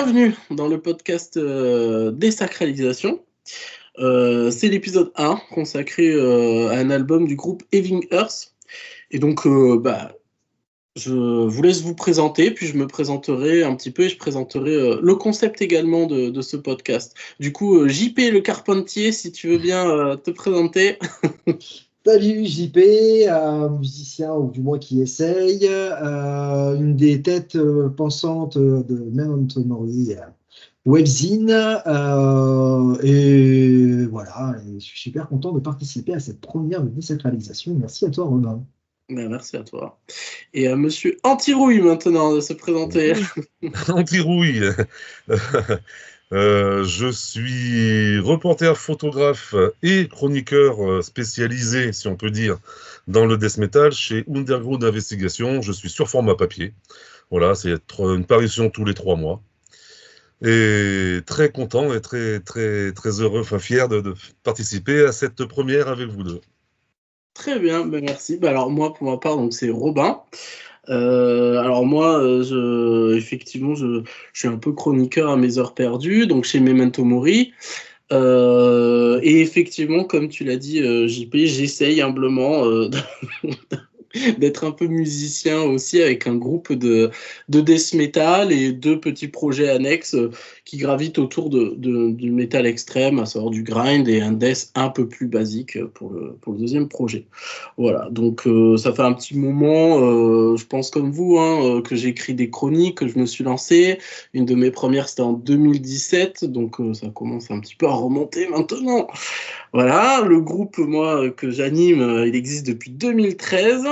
bienvenue dans le podcast Désacralisation. C'est l'épisode 1 consacré à un album du groupe Heaving Earth. Et donc, je vous laisse vous présenter, puis je me présenterai un petit peu et je présenterai le concept également de ce podcast. Du coup, JP Le Carpentier, si tu veux bien te présenter. Salut JP, musicien ou du moins qui essaye, une des têtes pensantes de Memento Mori, webzine, et voilà, et je suis super content de participer à cette première désacralisation. Merci à toi Romain. Ben, merci à toi. Et à monsieur Antirouille maintenant de se présenter. Antirouille. Je suis reporter, photographe et chroniqueur spécialisé, si on peut dire, dans le death metal chez Underground Investigation. Je suis sur format papier. Voilà, c'est une parution tous les 3 mois. Et très content et très, très, très heureux, enfin fier de participer à cette première avec vous deux. Très bien, ben merci. Ben alors moi, pour ma part, donc c'est Robin. Alors moi, effectivement, je suis un peu chroniqueur à mes heures perdues, donc chez Memento Mori. Et effectivement, comme tu l'as dit, JP, j'essaye humblement d'être un peu musicien aussi avec un groupe de death metal et 2 petits projets annexes qui gravitent autour du metal extrême, à savoir du grind et un death un peu plus basique pour le deuxième projet. Voilà, donc ça fait un petit moment, je pense comme vous, que j'ai écrit des chroniques, que je me suis lancé. Une de mes premières, c'était en 2017, donc ça commence un petit peu à remonter maintenant. Voilà, le groupe, moi, que j'anime, il existe depuis 2013.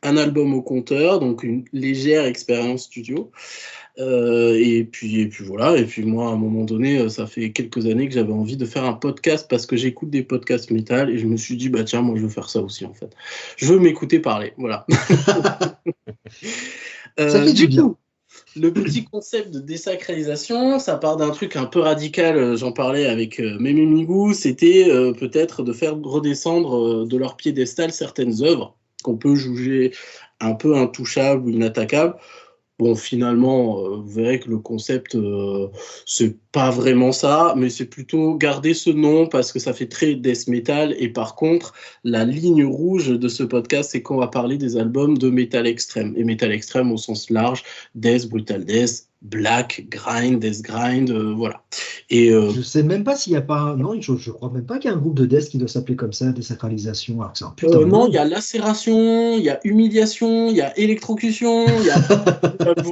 Un album au compteur, donc une légère expérience studio. Et puis voilà. Et puis moi, à un moment donné, ça fait quelques années que j'avais envie de faire un podcast parce que j'écoute des podcasts métal et je me suis dit, bah tiens, moi je veux faire ça aussi en fait. Je veux m'écouter parler, voilà. Ça fait du bien. Coup, le petit concept de désacralisation, ça part d'un truc un peu radical, j'en parlais avec Mémé Migou, c'était peut-être de faire redescendre de leur piédestal certaines œuvres qu'on peut juger un peu intouchables ou inattaquables. Bon, finalement, vous verrez que le concept, c'est pas vraiment ça, mais c'est plutôt garder ce nom parce que ça fait très death metal. Et par contre, la ligne rouge de ce podcast, c'est qu'on va parler des albums de metal extrême. Et metal extrême au sens large, death, brutal death, black, grind, death grind, voilà. Et Je sais même pas s'il y a pas, non, je crois même pas qu'il y a un groupe de death qui doit s'appeler comme ça, désacralisation. Alors que c'est un putain de non, nom. il y a lacération, il y a humiliation, il y a électrocution, il y a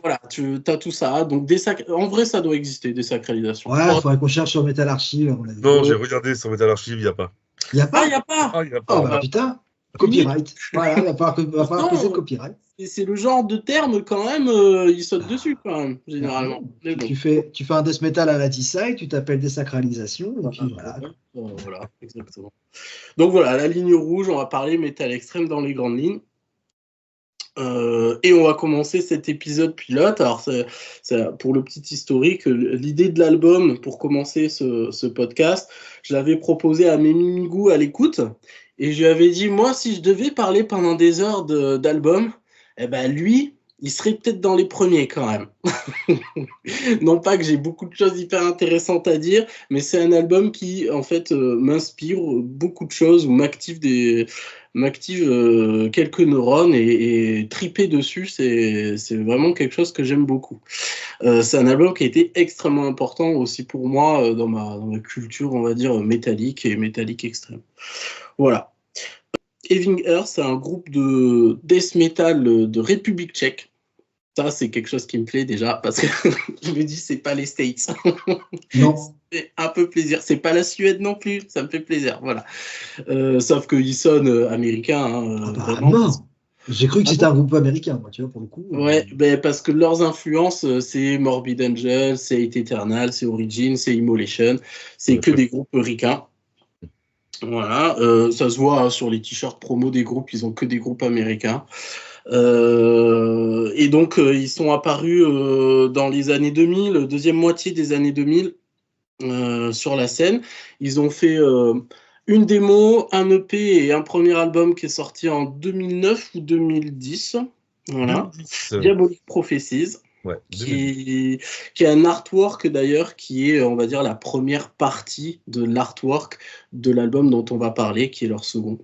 voilà, tu as tout ça. Donc en vrai, ça doit exister, désacralisation. Ouais, il faudrait qu'on cherche sur Metal Archive, à mon avis. Non, j'ai regardé sur Metal Archive, il n'y a pas. Il n'y a pas? Il n'y a pas. Ah, il n'y a Oh pas. bah putain, copyright. Voilà, il va falloir poser le copyright. C'est le genre de terme quand même, il saute dessus quand même, généralement. Mais bon. tu fais un death metal à la T-Side, tu t'appelles désacralisation, et puis voilà. Voilà, exactement. Donc voilà, la ligne rouge, on va parler métal extrême dans les grandes lignes. Et on va commencer cet épisode pilote. Alors, c'est pour le petit historique, l'idée de l'album pour commencer ce podcast, je l'avais proposé à Mémé Migou à l'écoute. Et je lui avais dit, moi, si je devais parler pendant des heures d'album, eh ben lui, il serait peut-être dans les premiers quand même. Non pas que j'ai beaucoup de choses hyper intéressantes à dire, mais c'est un album qui, en fait, m'inspire beaucoup de choses ou m'active quelques neurones et triper dessus, c'est vraiment quelque chose que j'aime beaucoup. C'est un album qui a été extrêmement important aussi pour moi dans ma culture, on va dire, métallique et métallique extrême. Voilà. Heaving Earth, c'est un groupe de death metal de République tchèque. Ça, c'est quelque chose qui me plaît déjà, parce que je me dis, c'est pas les States. Non. C'est un peu plaisir. C'est pas la Suède non plus, ça me fait plaisir, voilà. Sauf qu'ils sonnent américains. Vraiment. Non. J'ai cru que c'était un groupe américain, moi, tu vois, pour le coup. Ouais, parce que leurs influences, c'est Morbid Angel, c'est Hate Eternal, c'est Origin, c'est Immolation, c'est que des groupes ricains. Voilà, ça se voit sur les t-shirts promo des groupes, ils ont que des groupes américains. Et donc, ils sont apparus dans les années 2000, deuxième moitié des années 2000, sur la scène. Ils ont fait une démo, un EP et un premier album qui est sorti en 2009 ou 2010. Voilà. Diabolic Prophecies. Ouais, 2008. qui est un artwork d'ailleurs qui est, on va dire, la première partie de l'artwork de l'album dont on va parler, qui est leur second.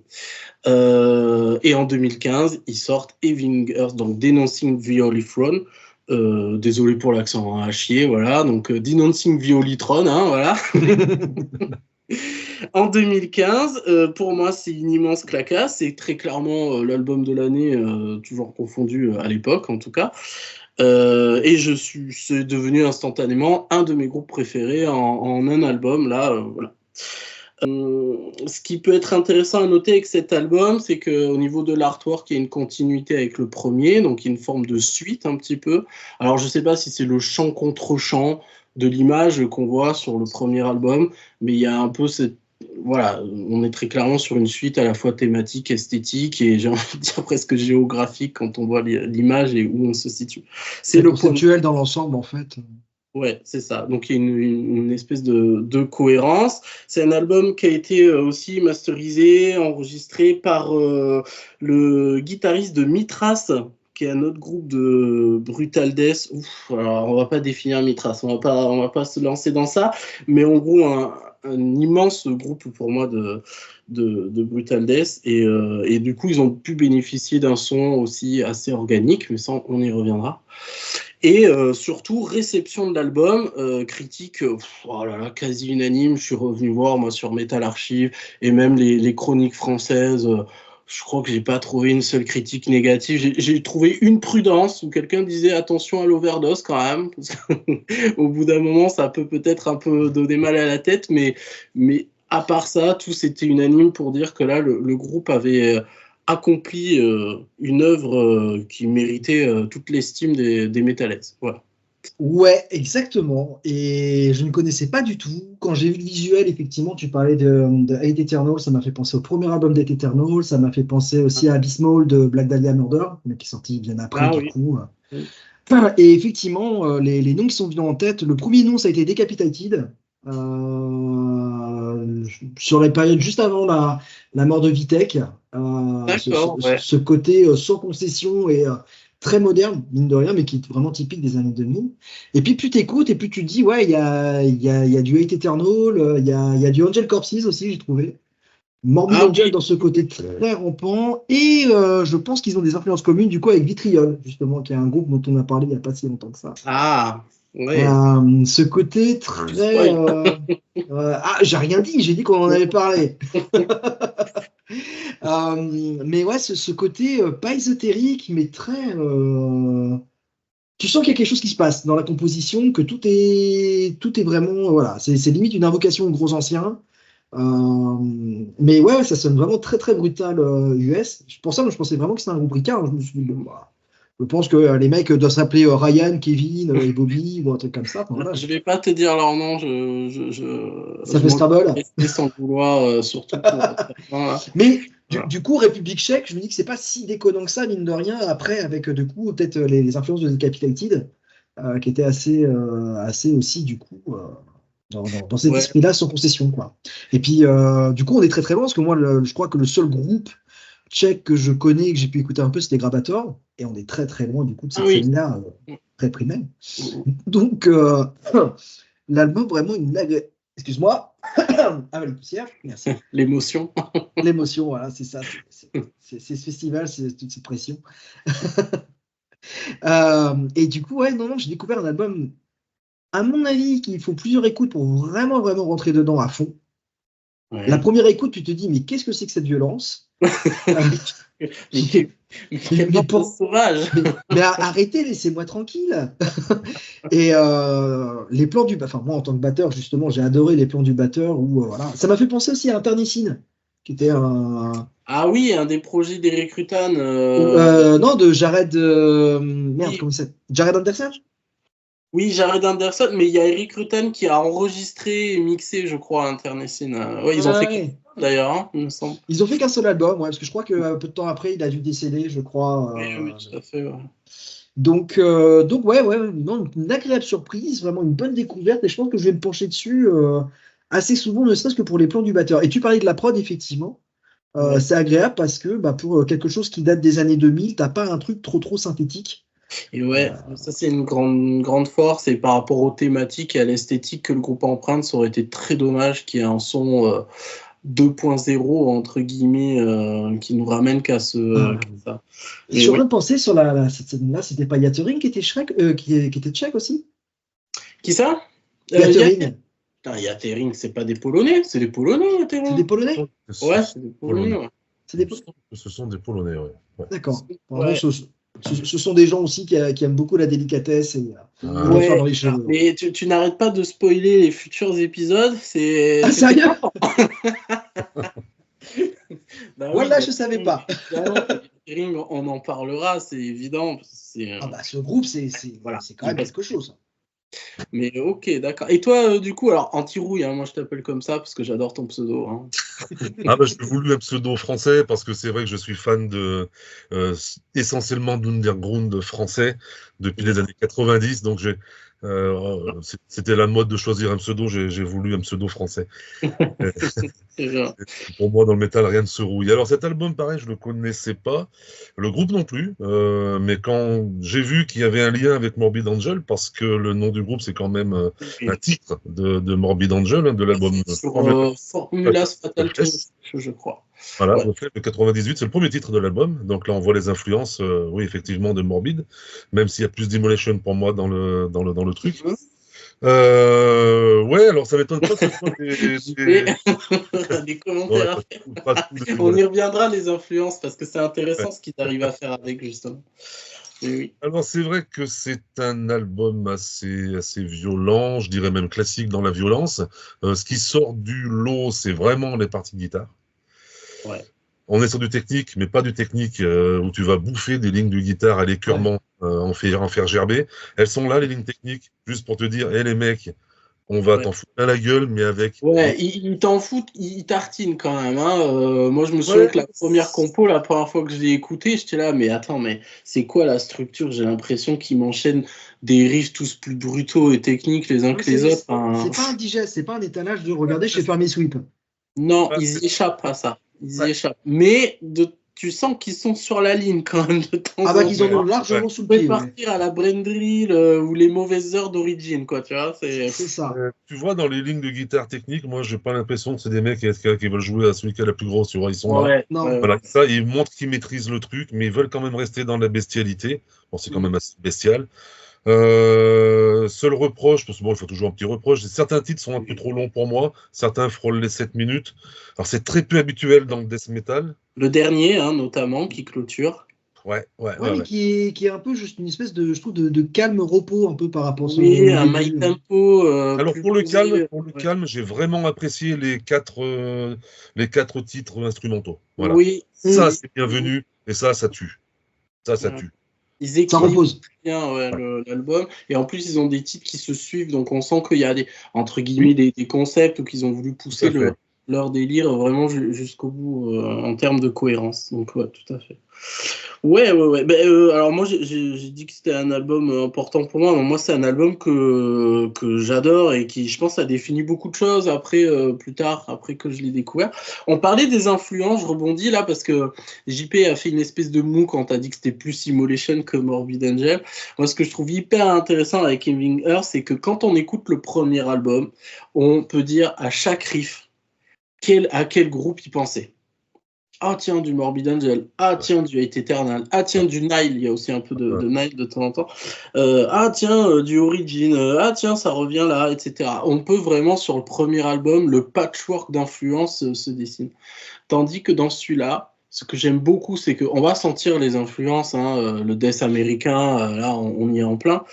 Et en 2015, ils sortent Having Earth, donc Denouncing Violithrone. Désolé pour l'accent, hein, à chier, voilà. Donc Denouncing Violithrone, hein, voilà. En 2015, pour moi, c'est une immense claquasse. C'est très clairement l'album de l'année, toujours confondu à l'époque, en tout cas. Et c'est devenu instantanément un de mes groupes préférés en un album. Là, voilà. Ce qui peut être intéressant à noter avec cet album, c'est qu'au niveau de l'artwork, il y a une continuité avec le premier, donc il y a une forme de suite un petit peu. Alors je ne sais pas si c'est le chant contre chant de l'image qu'on voit sur le premier album, mais il y a un peu cette... Voilà, on est très clairement sur une suite à la fois thématique, esthétique et j'ai envie de dire presque géographique quand on voit l'image et où on se situe. C'est conceptuel dans l'ensemble en fait. Ouais, c'est ça. Donc il y a une espèce de cohérence. C'est un album qui a été aussi masterisé, enregistré par le guitariste de Mithras, qui est un autre groupe de Brutal Death. Ouf, alors on va pas définir Mithras, on va pas se lancer dans ça, mais en gros un immense groupe pour moi de Brutal Death et du coup ils ont pu bénéficier d'un son aussi assez organique, mais ça on y reviendra. Et surtout, réception de l'album, critique oh là là, quasi unanime. Je suis revenu voir moi sur Metal Archive et même les chroniques françaises. Je crois que j'ai pas trouvé une seule critique négative. J'ai trouvé une prudence où quelqu'un disait attention à l'overdose quand même. Parce qu'au bout d'un moment, ça peut peut-être un peu donner mal à la tête, mais à part ça, tous étaient unanimes pour dire que là, le groupe avait accompli une œuvre qui méritait toute l'estime des Metalheads. Voilà. Ouais, exactement. Et je ne connaissais pas du tout. Quand j'ai vu le visuel, effectivement, tu parlais de Hate Eternal, ça m'a fait penser au premier album d'Hate Eternal, ça m'a fait penser aussi à Abysmal de Black Dahlia Murder, mais qui est sorti bien après, du coup. Oui. Et effectivement, les noms qui sont venus en tête, le premier nom, ça a été Decapitated. Sur la période juste avant la mort de Vitek, ce côté sans concession et très moderne, mine de rien, mais qui est vraiment typique des années 2000. Et puis plus t'écoutes et plus tu te dis, ouais, il y a du Hate Eternal, il y a du Angel Corpses aussi, j'ai trouvé. Morbid Angel dans ce côté très rampant, et je pense qu'ils ont des influences communes du coup avec Vitriol, justement, qui est un groupe dont on a parlé il n'y a pas si longtemps que ça. Ah, ouais. Ce côté très... j'ai rien dit, j'ai dit qu'on en avait parlé. Mais ouais, ce côté pas ésotérique, mais très... Tu sens qu'il y a quelque chose qui se passe dans la composition, que tout est vraiment... Voilà, c'est limite une invocation aux gros anciens. Mais ouais, ça sonne vraiment très très brutal US. Pour ça, je pensais vraiment que c'était un groupe Ricard. Je me suis dit, bon, bah, je pense que les mecs doivent s'appeler Ryan, Kevin et Bobby ou un truc comme ça. Enfin, voilà. Je vais pas te dire leur nom. Ça fait Scrabble. Sans vouloir, surtout pour... Mais du coup, République Tchèque, je me dis que c'est pas si déconnant que ça, mine de rien. Après, avec du coup peut-être les influences de Decapitated, qui étaient assez aussi du coup. Dans cet esprit-là, sans concession, quoi. Et puis, du coup, on est très très loin, parce que moi, je crois que le seul groupe tchèque que je connais et que j'ai pu écouter un peu, c'était Gravator, et on est très très loin, du coup, de cette scène-là, très primaire. Donc, l'album, vraiment, excuse-moi, avec la poussière, merci. L'émotion. L'émotion, voilà, c'est ça. C'est ce festival, c'est toute cette pression. Et du coup, ouais, non, j'ai découvert un album... À mon avis, qu'il faut plusieurs écoutes pour vraiment, vraiment rentrer dedans à fond. Ouais. La première écoute, tu te dis, mais qu'est-ce que c'est que cette violence? mais arrêtez, laissez-moi tranquille. Et les plans du... Enfin, moi, en tant que batteur, justement, j'ai adoré les plans du batteur. Voilà. Ça m'a fait penser aussi à Internecine, qui était un... Ah oui, un des projets d'Eric Rutan. Non, de Jared... Merde, oui. Comment il s'appelle? Jared Anderson? Oui, Jared Anderson, mais il y a Eric Rutan qui a enregistré et mixé, je crois, Internecine. Ouais, ils ont fait d'ailleurs, hein, il me semble. Ils ont fait qu'un seul album, ouais, parce que je crois que peu de temps après, il a dû décéder, je crois. Oui, tout à fait. Ouais. Donc ouais, non, une agréable surprise, vraiment une bonne découverte, et je pense que je vais me pencher dessus assez souvent, ne serait-ce que pour les plans du batteur. Et tu parlais de la prod, effectivement. C'est agréable parce que pour quelque chose qui date des années 2000, t'as pas un truc trop synthétique. Et ouais, ça c'est une grande force, et par rapport aux thématiques et à l'esthétique que le groupe emprunte, ça aurait été très dommage qu'il y ait un son 2.0 entre guillemets qui nous ramène qu'à ça. Je suis en train de penser sur cette scène-là, c'était pas Yattering qui était qui était tchèque aussi? Qui ça? Yattering. Yattering, c'est pas des Polonais, c'est des Polonais, Yattering. C'est des Polonais? Ouais, c'est des Polonais, ouais. Ce sont des Polonais, ouais. D'accord. Ouais. Ce sont des gens aussi qui aiment beaucoup la délicatesse et ouais, dans les cheveux. Mais tu n'arrêtes pas de spoiler les futurs épisodes. C'est sérieux? Bah voilà, je savais pas. On en parlera, c'est évident. Ce groupe, c'est quand même quelque chose. Mais ok, d'accord. Et toi, du coup, alors Anti-Rouille, moi je t'appelle comme ça parce que j'adore ton pseudo. Hein. Je voulu un pseudo français parce que c'est vrai que je suis fan essentiellement d'underground français depuis les années 90, donc c'était la mode de choisir un pseudo, j'ai voulu un pseudo français. Pour moi, dans le métal, rien ne se rouille. Alors cet album, pareil, je ne le connaissais pas, le groupe non plus, mais quand j'ai vu qu'il y avait un lien avec Morbid Angel, parce que le nom du groupe, c'est quand même un titre de Morbid Angel, de l'album Formulas Fatal, je crois. Voilà, ouais. Le 98, c'est le premier titre de l'album, donc là on voit les influences, oui, effectivement, de Morbid, même s'il y a plus d'Immolation pour moi dans le truc. Ouais, alors ça m'étonne pas que ce soit des commentaires. On y reviendra, les influences, parce que c'est intéressant ce qu'ils arrivent à faire avec, justement. Oui. Alors c'est vrai que c'est un album assez violent, je dirais même classique dans la violence. Ce qui sort du lot, c'est vraiment les parties de guitare. Ouais. On est sur du technique, mais pas du technique où tu vas bouffer des lignes de guitare à l'écœurement, en faire gerber. Elles sont là, les lignes techniques, juste pour te dire, les mecs, on va t'en foutre à la gueule, mais avec... Ouais, ils t'en foutent, ils tartinent quand même. Hein. Moi, je me souviens que la première compo, la première fois que je l'ai écouté, j'étais là, mais attends, mais c'est quoi la structure? J'ai l'impression qu'ils m'enchaînent des riffs tous plus brutaux et techniques les uns que les autres. C'est pas un digeste, c'est pas un étalage de regarder chez Fermi Sweep. Non, ils échappent à ça. Ils y échappent. Mais tu sens qu'ils sont sur la ligne quand même de temps en temps. Qu'ils en ont largement sous le pied. Ils peuvent partir à la Brendrill ou les mauvaises heures d'origine, quoi, tu vois. C'est ça. Tu vois, dans les lignes de guitare technique, moi, j'ai pas l'impression que c'est des mecs qui veulent jouer à celui qui a la plus grosse, tu vois. Ils sont là. Non. Voilà, ça, ils montrent qu'ils maîtrisent le truc, mais ils veulent quand même rester dans la bestialité. Bon, c'est quand même assez bestial. Seul reproche, parce que il faut toujours un petit reproche, certains titres sont un peu trop longs pour moi, certains frôlent les 7 minutes. Alors c'est très peu habituel dans le death metal. Le dernier, notamment, qui clôture. Ouais. Qui est un peu juste une espèce de, je trouve, de calme repos un peu par rapport à un my tempo. Alors pour le calme, j'ai vraiment apprécié les quatre titres instrumentaux. Voilà. Oui. Ça c'est bienvenu et ça tue. Ça tue. Ils équilibrent bien l'album, et en plus ils ont des titres qui se suivent, donc on sent qu'il y a entre guillemets des concepts, ou qu'ils ont voulu pousser leur délire vraiment jusqu'au bout en termes de cohérence. Donc ouais, tout à fait. Ouais. Alors moi j'ai dit que c'était un album important pour moi, mais moi c'est un album que j'adore et qui, je pense, a défini beaucoup de choses après, plus tard, après que je l'ai découvert. On parlait des influences, je rebondis là parce que JP a fait une espèce de mou quand t'as dit que c'était plus Immolation que Morbid Angel. Moi, ce que je trouve hyper intéressant avec Living Earth, c'est que quand on écoute le premier album, on peut dire à chaque riff à quel groupe il pensait. Ah tiens, du Morbid Angel. Ah tiens, du Hate Eternal. Ah tiens, du Nile. Il y a aussi un peu de Nile de temps en temps. Ah tiens, du Origin. Ah tiens, ça revient là, etc. On peut vraiment, sur le premier album, le patchwork d'influences se dessine. Tandis que dans celui-là, ce que j'aime beaucoup, c'est qu'on va sentir les influences, le death américain, là, on y est en plein.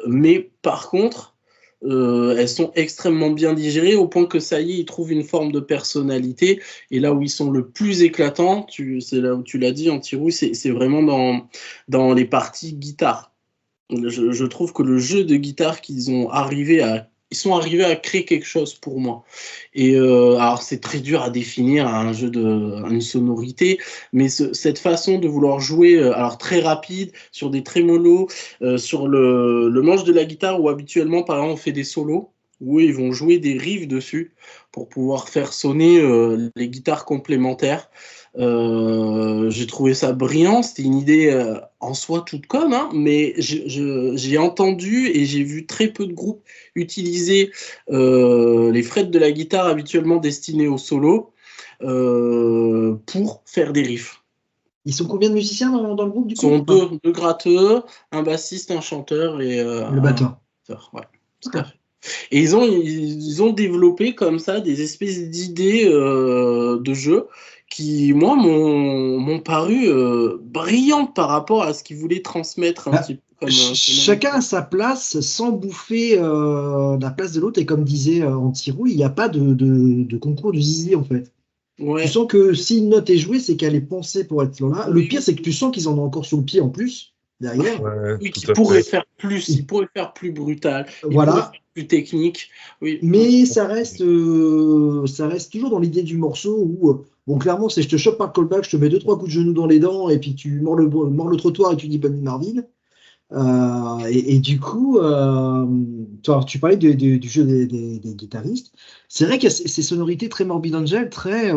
Mais par contre, elles sont extrêmement bien digérées au point que ça y est, ils trouvent une forme de personnalité. Et là où ils sont le plus éclatants, c'est là où tu l'as dit, Anti-Rouille, c'est vraiment dans les parties guitare. Je trouve que le jeu de guitare qu'ils sont arrivés à créer quelque chose pour moi. Et alors c'est très dur à définir un jeu une sonorité, mais cette façon de vouloir jouer, alors très rapide, sur des trémolos, sur le manche de la guitare où habituellement, par exemple, on fait des solos, où ils vont jouer des riffs dessus pour pouvoir faire sonner les guitares complémentaires. J'ai trouvé ça brillant, c'était une idée en soi toute conne, hein, mais j'ai entendu et j'ai vu très peu de groupes utiliser les frettes de la guitare habituellement destinées au solo pour faire des riffs. Ils sont combien de musiciens dans le groupe du Ils coup? sont deux gratteux, un bassiste, un chanteur et Le batteur. Ouais, tout à fait. Et ils ont développé comme ça des espèces d'idées de jeu qui, moi, m'ont paru brillantes par rapport à ce qu'ils voulaient transmettre un petit peu. Chacun a sa place sans bouffer la place de l'autre. Et comme disait Antirou, il n'y a pas de concours de zizi en fait. Ouais. Tu sens que si une note est jouée, c'est qu'elle est pensée pour être là. Oui. Le pire, c'est que tu sens qu'ils en ont encore sur le pied en plus, derrière. Ouais, oui, qu'ils pourraient faire plus, ils pourraient faire plus brutal, voilà. Plus technique. Oui. Mais ça reste toujours dans l'idée du morceau où, bon, clairement, c'est je te chope par le callback, je te mets 2-3 coups de genoux dans les dents, et puis tu mords le trottoir et tu dis Bonne Marvin. Et du coup, tu parlais du jeu des guitaristes. C'est vrai qu'il y a ces sonorités très Morbid Angel, très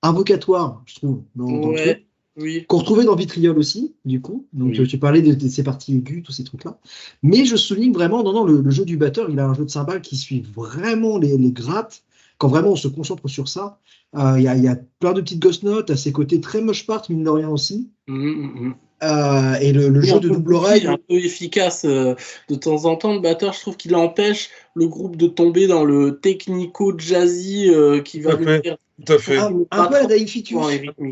invocatoires, je trouve, dans le truc. Oui. Qu'on retrouvait dans Vitriol aussi, du coup. Donc, tu parlais de ces parties aiguës, tous ces trucs-là. Mais je souligne vraiment, non, le jeu du batteur, il a un jeu de cymbales qui suit vraiment les grattes. Quand vraiment on se concentre sur ça, il y a plein de petites ghost notes, à ses côtés très moche part, mine de rien aussi. Et le jeu de double oreille. Un peu efficace de temps en temps, le batteur, je trouve qu'il empêche le groupe de tomber dans le technico-jazzy qui va venir. Tout à fait. Un peu à la Dying Fetus,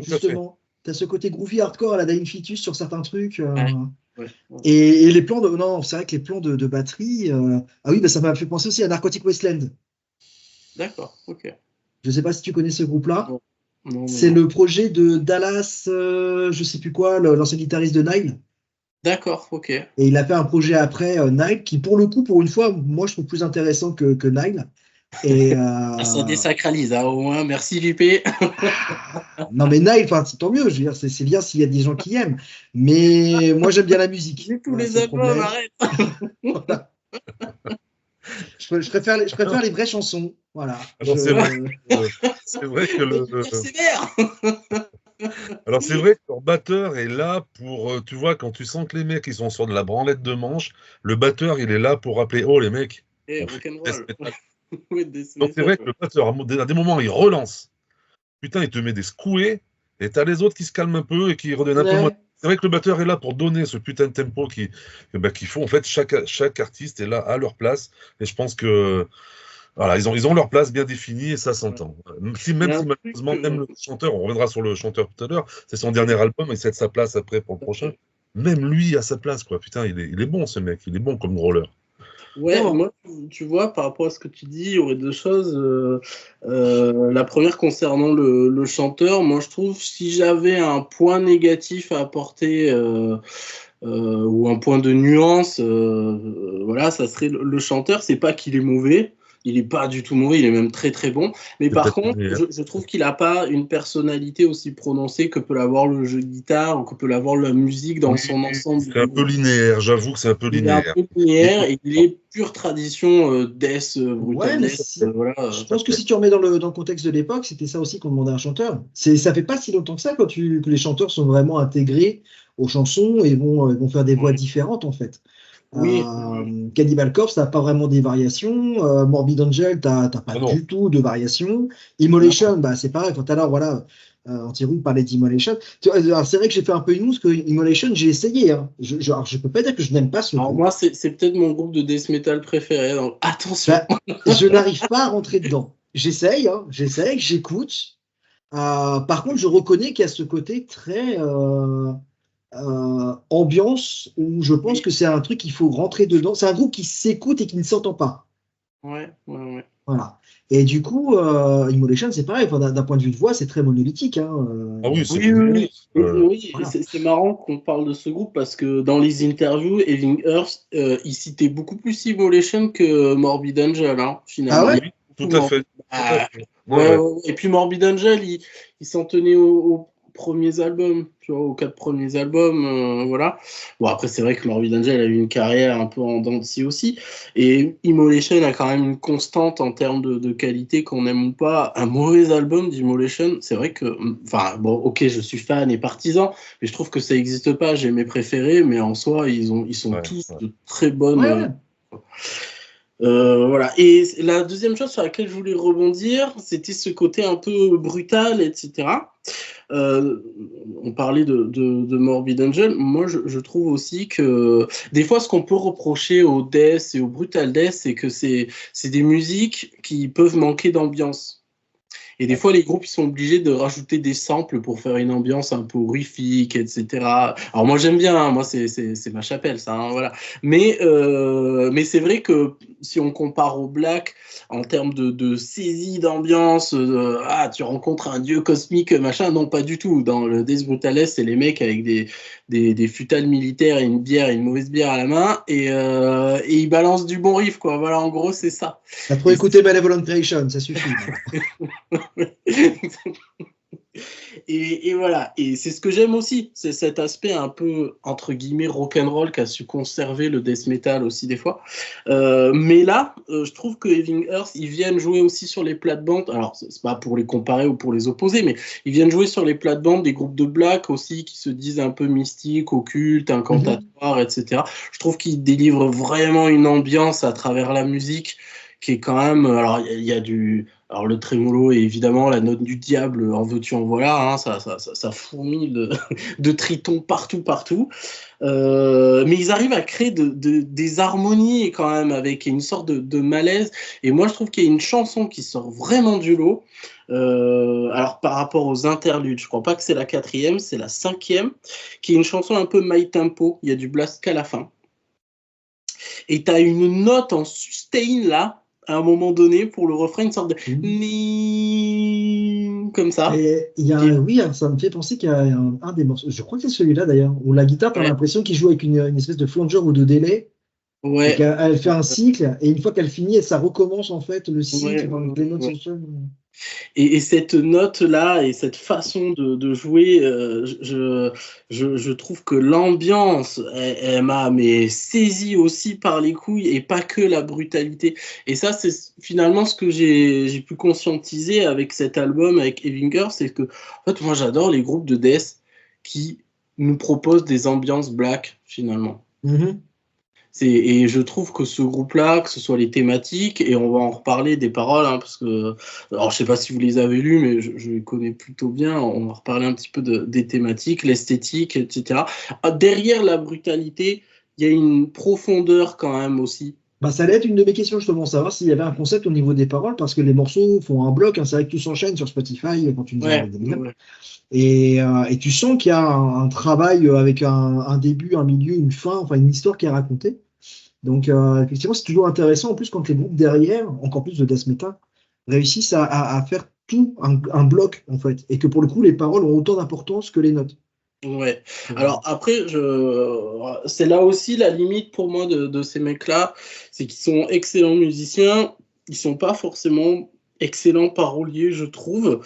justement. Tu as ce côté groovy hardcore à la Dying Fetus sur certains trucs. Et les plans de. Non, c'est vrai que les plans de batterie. Ah oui, ça m'a fait penser aussi à Narcotic Wasteland. D'accord, ok. Je sais pas si tu connais ce groupe-là. C'est le projet de Dallas, je sais plus quoi, l'ancien guitariste de Nile. D'accord, ok. Et il a fait un projet après, Nile, qui pour le coup, pour une fois, moi je trouve plus intéressant que Nile. Et, ça désacralise, hein, au moins, merci JP. Non mais Nile, tant mieux, je veux dire, c'est bien s'il y a des gens qui aiment. Mais moi j'aime bien la musique. Tous les albums, arrête. Voilà. Je préfère les vraies chansons. Voilà. Alors, c'est vrai que Alors c'est vrai que leur batteur est là pour, tu vois, quand tu sens que les mecs ils sont sur de la branlette de manche, le batteur il est là pour rappeler, oh les mecs. Donc c'est vrai que le batteur, à des moments il relance. Putain, il te met des secoués, et t'as les autres qui se calment un peu et qui redeviennent un peu moins. C'est vrai que le batteur est là pour donner ce putain de tempo qu'il faut. En fait, chaque artiste est là à leur place. Et je pense que voilà, ils ont leur place bien définie et ça s'entend. Même si malheureusement, même le chanteur, on reviendra sur le chanteur tout à l'heure, c'est son dernier album, il cède sa place après pour le prochain. Même lui a sa place, quoi. Putain, il est bon ce mec, il est bon comme roller. Ouais, moi, tu vois, par rapport à ce que tu dis, il y aurait deux choses. La première concernant le chanteur, moi je trouve si j'avais un point négatif à apporter ou un point de nuance, voilà, ça serait le chanteur. C'est pas qu'il est mauvais. Il n'est pas du tout mauvais, il est même très très bon. Mais par contre, je trouve qu'il n'a pas une personnalité aussi prononcée que peut l'avoir le jeu de guitare ou que peut l'avoir la musique dans son ensemble. C'est un peu linéaire, j'avoue que c'est un peu linéaire. Il est un peu linéaire et il est pure tradition death, brutal death. Voilà, je pense que si tu remets dans le contexte de l'époque, c'était ça aussi qu'on demandait à un chanteur. Ça fait pas si longtemps que ça que les chanteurs sont vraiment intégrés aux chansons et vont faire des voix différentes en fait. Oui. Cannibal Corpse, t'as pas vraiment des variations. Morbid Angel, t'as pas du tout de variations. Immolation, c'est pareil. Tout à l'heure, voilà, Antirou parlait d'Immolation. Alors, c'est vrai que j'ai fait un peu une mousse que Immolation, j'ai essayé. Hein. Je peux pas dire que je n'aime pas ce groupe. Moi, c'est peut-être mon groupe de death metal préféré. Donc attention. Je n'arrive pas à rentrer dedans. J'essaye, j'écoute. Par contre, je reconnais qu'il y a ce côté très ambiance où je pense que c'est un truc qu'il faut rentrer dedans. C'est un groupe qui s'écoute et qui ne s'entend pas. Ouais. Voilà. Et du coup, Immolation, c'est pareil. D'un point de vue de voix, c'est très monolithique. Hein. Ah oui, oui. Voilà. C'est marrant qu'on parle de ce groupe parce que dans les interviews, Eving Earth, il citait beaucoup plus Immolation que Morbid Angel, hein, finalement. Ah ouais, tout à fait. Ouais. Et puis Morbid Angel, il s'en tenait au premiers albums, tu vois, aux 4 premiers albums, voilà. Bon, après, c'est vrai que Morbid Angel a eu une carrière un peu en dents de scie aussi, et Immolation a quand même une constante en termes de qualité, qu'on aime ou pas. Un mauvais album d'Immolation, c'est vrai que, enfin, bon, ok, je suis fan et partisan, mais je trouve que ça n'existe pas. J'ai mes préférés, mais en soi, ils sont tous de très bonnes. Voilà. Et la deuxième chose sur laquelle je voulais rebondir, c'était ce côté un peu brutal, etc. On parlait de Morbid Angel. Moi, je trouve aussi que des fois, ce qu'on peut reprocher au death et au brutal death, c'est que c'est des musiques qui peuvent manquer d'ambiance. Et des fois, les groupes, ils sont obligés de rajouter des samples pour faire une ambiance un peu horrifique, etc. Alors moi, j'aime bien, hein, moi, c'est ma chapelle, ça, hein, voilà. Mais c'est vrai que si on compare au Black, en termes de saisie d'ambiance, tu rencontres un dieu cosmique, machin, non, pas du tout. Dans le Death Brutales, c'est les mecs avec des futales militaires et une bière, et une mauvaise bière à la main, et ils balancent du bon riff, quoi. Voilà, en gros, c'est ça. T'as trop écouté Malevolent Creation, ça suffit. Et voilà, et c'est ce que j'aime aussi, c'est cet aspect un peu entre guillemets rock'n'roll qu'a su conserver le death metal aussi des fois. Mais là, je trouve que Heaving Earth, ils viennent jouer aussi sur les plates-bandes. Alors c'est pas pour les comparer ou pour les opposer, mais ils viennent jouer sur les plates-bandes des groupes de black aussi qui se disent un peu mystiques, occultes, incantatoires, etc. Je trouve qu'ils délivrent vraiment une ambiance à travers la musique qui est quand même. Alors il y a du. Alors le trémolo et évidemment la note du diable, en veux-tu en voilà, hein, ça fourmille de tritons partout. Mais ils arrivent à créer des harmonies quand même avec une sorte de malaise. Et moi je trouve qu'il y a une chanson qui sort vraiment du lot. Alors par rapport aux interludes, je crois pas que c'est la 4e, c'est la 5e, qui est une chanson un peu my tempo. Il y a du blast qu'à la fin. Et tu as une note en sustain là, à un moment donné, pour le refrain, une sorte de comme ça. Et oui, ça me fait penser qu'il y a un des morceaux, je crois que c'est celui-là d'ailleurs, où la guitare, tu as l'impression qu'il joue avec une espèce de flanger ou de délai. Ouais. Et qu'elle fait un cycle, et une fois qu'elle finit, ça recommence en fait le cycle. Les notes sont seules. Et cette note-là et cette façon de jouer, je trouve que l'ambiance, elle m'a saisi aussi par les couilles et pas que la brutalité. Et ça, c'est finalement ce que j'ai pu conscientiser avec cet album, avec Heavinger, c'est que en fait, moi, j'adore les groupes de death qui nous proposent des ambiances black, finalement. Et je trouve que ce groupe-là, que ce soit les thématiques, et on va en reparler des paroles, hein, parce que, alors je sais pas si vous les avez lues, mais je les connais plutôt bien, on va reparler un petit peu des thématiques, l'esthétique, etc. Derrière la brutalité, il y a une profondeur quand même aussi. Ça allait être une de mes questions justement, savoir s'il y avait un concept au niveau des paroles, parce que les morceaux font un bloc, hein, c'est vrai que tout s'enchaîne sur Spotify quand tu nous as et tu sens qu'il y a un travail avec un début, un milieu, une fin, enfin une histoire qui est racontée. Donc, effectivement, c'est toujours intéressant, en plus, quand les groupes derrière, encore plus de death metal, réussissent à faire tout un bloc, en fait, et que pour le coup, les paroles ont autant d'importance que les notes. Ouais. Alors après, c'est là aussi la limite pour moi de ces mecs-là, c'est qu'ils sont excellents musiciens, ils sont pas forcément excellents paroliers, je trouve.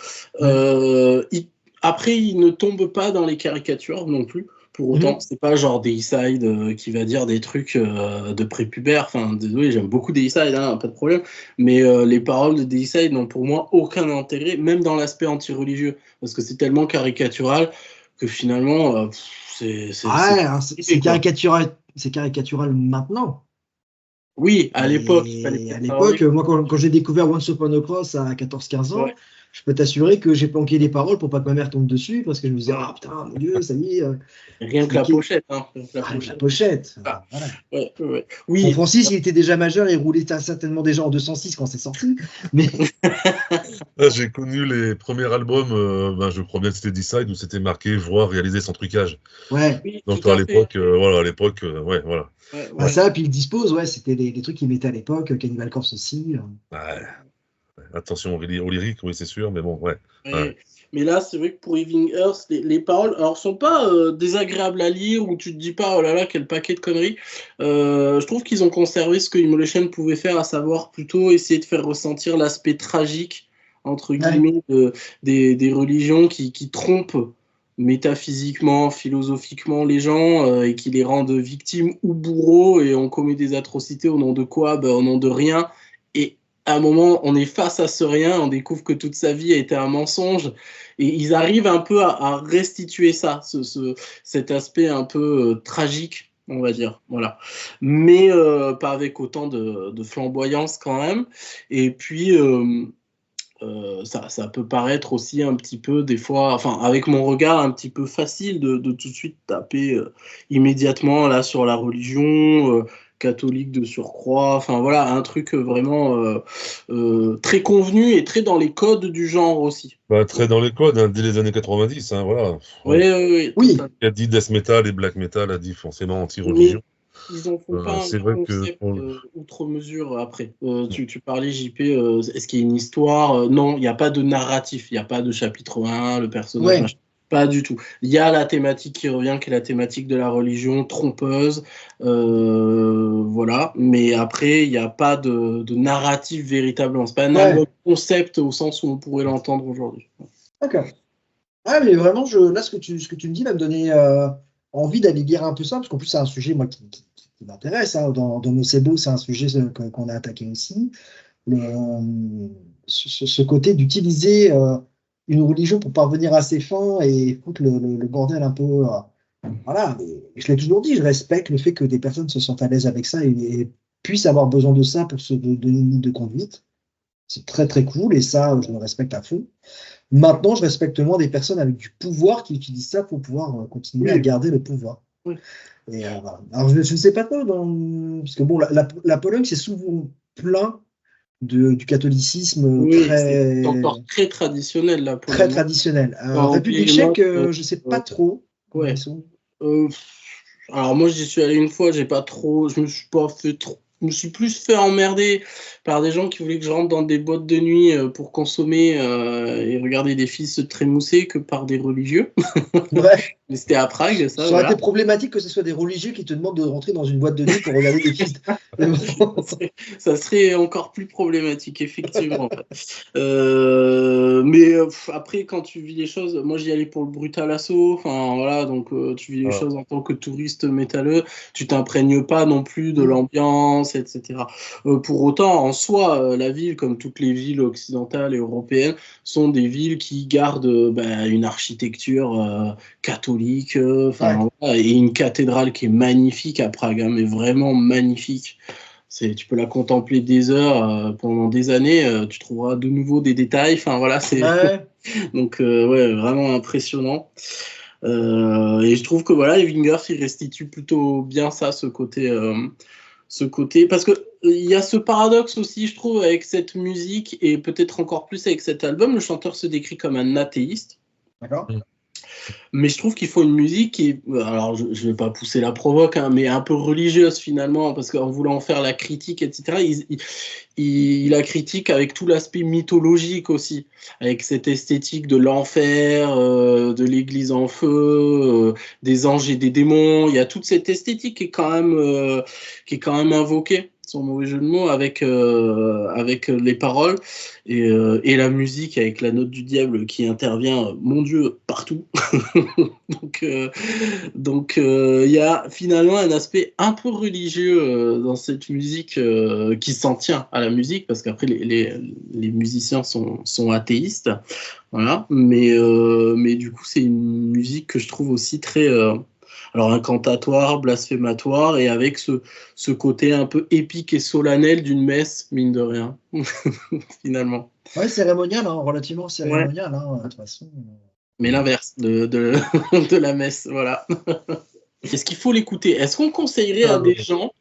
Après, ils ne tombent pas dans les caricatures non plus. Pour autant, c'est pas genre Deicide qui va dire des trucs de prépubère. Enfin, désolé, j'aime beaucoup Deicide, hein, pas de problème. Mais les paroles de Deicide n'ont pour moi aucun intérêt, même dans l'aspect anti-religieux, parce que c'est tellement caricatural que finalement, c'est caricatural maintenant. Oui, à l'époque. À l'époque, moi, quand j'ai découvert Once Upon a Cross à 14-15 ans, je peux t'assurer que j'ai planqué les paroles pour pas que ma mère tombe dessus, parce que je me disais, ah putain, mon Dieu, ça y est. Rien que la pochette. Hein. La pochette. Voilà. Oui. Bon, Francis, il était déjà majeur, il roulait certainement déjà en 206 quand c'est sorti. Mais... J'ai connu les premiers albums, je crois bien que c'était Deicide, où c'était marqué voir réaliser sans trucage. Ouais. Donc à l'époque, voilà. Ça, puis il dispose, c'était des trucs qu'il mettait à l'époque, Cannibal Corpse aussi. Attention aux lyriques, oui, c'est sûr, mais bon, Mais là, c'est vrai que pour Healing Earth, les paroles, alors, sont pas désagréables à lire, où tu te dis pas, oh là là, quel paquet de conneries. Je trouve qu'ils ont conservé ce que Immolation pouvait faire, à savoir plutôt essayer de faire ressentir l'aspect tragique, entre guillemets, des religions qui trompent métaphysiquement, philosophiquement les gens et qui les rendent victimes ou bourreaux et on commet des atrocités au nom de quoi? Au nom de rien. Et à un moment, on est face à ce rien, on découvre que toute sa vie a été un mensonge et ils arrivent un peu à restituer ça, cet aspect un peu tragique, on va dire, voilà. Mais pas avec autant de flamboyance quand même. Et puis ça peut paraître aussi un petit peu des fois, enfin avec mon regard un petit peu facile de tout de suite taper immédiatement là sur la religion catholique de surcroît, enfin voilà un truc vraiment très convenu et très dans les codes du genre aussi. Très dans les codes, dès les années 90, voilà. Oui. Qui a dit death metal et black metal a dit forcément anti-religion. Ils en font pas c'est un vrai concept outre mesure après. Tu parlais, JP, est-ce qu'il y a une histoire? Non, il n'y a pas de narratif, il n'y a pas de chapitre 1, le personnage, pas du tout. Il y a la thématique qui revient, qui est la thématique de la religion trompeuse, voilà. Mais après, il n'y a pas de narratif véritablement. C'est pas un album concept au sens où on pourrait l'entendre aujourd'hui. D'accord. Ah, mais vraiment, là, ce que tu me dis va me donner envie d'aller lire un peu ça, parce qu'en plus, c'est un sujet, moi, qui m'intéresse. Dans Nocebo, c'est un sujet qu'on a attaqué aussi. Ce côté d'utiliser une religion pour parvenir à ses fins et foutre le bordel un peu. Voilà, mais je l'ai toujours dit, je respecte le fait que des personnes se sentent à l'aise avec ça et puissent avoir besoin de ça pour se donner une ligne de conduite. C'est très très cool et ça, je le respecte à fond. Maintenant, je respecte moins des personnes avec du pouvoir qui utilisent ça pour pouvoir continuer à garder le pouvoir. Oui. Et, voilà. Alors, je ne sais pas trop, parce que bon, la Pologne, c'est souvent plein du catholicisme c'est encore très traditionnel, la Pologne. Très traditionnel. République tchèque, je ne sais pas trop. Ouais. Alors moi, j'y suis allé une fois, je me suis plus fait emmerder par des gens qui voulaient que je rentre dans des boîtes de nuit pour consommer et regarder des filles se trémousser que par des religieux. Ouais. Mais c'était à Prague, ça. Ça aurait été problématique que ce soit des religieux qui te demandent de rentrer dans une boîte de nuit pour regarder des filles. Ça serait encore plus problématique, effectivement. Mais après, quand tu vis les choses, moi j'y allais pour le brutal assaut, enfin voilà, donc tu vis les choses en tant que touriste métalleux, tu t'imprègnes pas non plus de l'ambiance, etc. Pour autant, en soi, la ville, comme toutes les villes occidentales et européennes, sont des villes qui gardent une architecture catholique, voilà, et une cathédrale qui est magnifique à Prague, mais vraiment magnifique. Tu peux la contempler des heures pendant des années, tu trouveras de nouveau des détails. Enfin voilà, donc vraiment impressionnant. Et je trouve que voilà, les Wingers, ils restituent plutôt bien ça, ce côté, parce que il y a ce paradoxe aussi, je trouve, avec cette musique et peut-être encore plus avec cet album. Le chanteur se décrit comme un athéiste. D'accord. Mais je trouve qu'il faut une musique qui est, alors je ne vais pas pousser la provoque, mais un peu religieuse finalement, parce qu'en voulant faire la critique, etc., il la critique avec tout l'aspect mythologique aussi, avec cette esthétique de l'enfer, de l'église en feu, des anges et des démons. Il y a toute cette esthétique qui est quand même invoquée, sans mauvais jeu de mots, avec les paroles et la musique avec la note du diable qui intervient, mon Dieu, partout. donc il y a finalement un aspect un peu religieux dans cette musique qui s'en tient à la musique, parce qu'après les musiciens sont athéistes, voilà. Mais du coup c'est une musique que je trouve aussi très alors incantatoire, blasphématoire, et avec ce côté un peu épique et solennel d'une messe, mine de rien, finalement. Ouais, cérémonial, relativement cérémonial, de toute façon. Mais l'inverse de la messe, voilà. Est-ce qu'il faut l'écouter? Est-ce qu'on conseillerait à des gens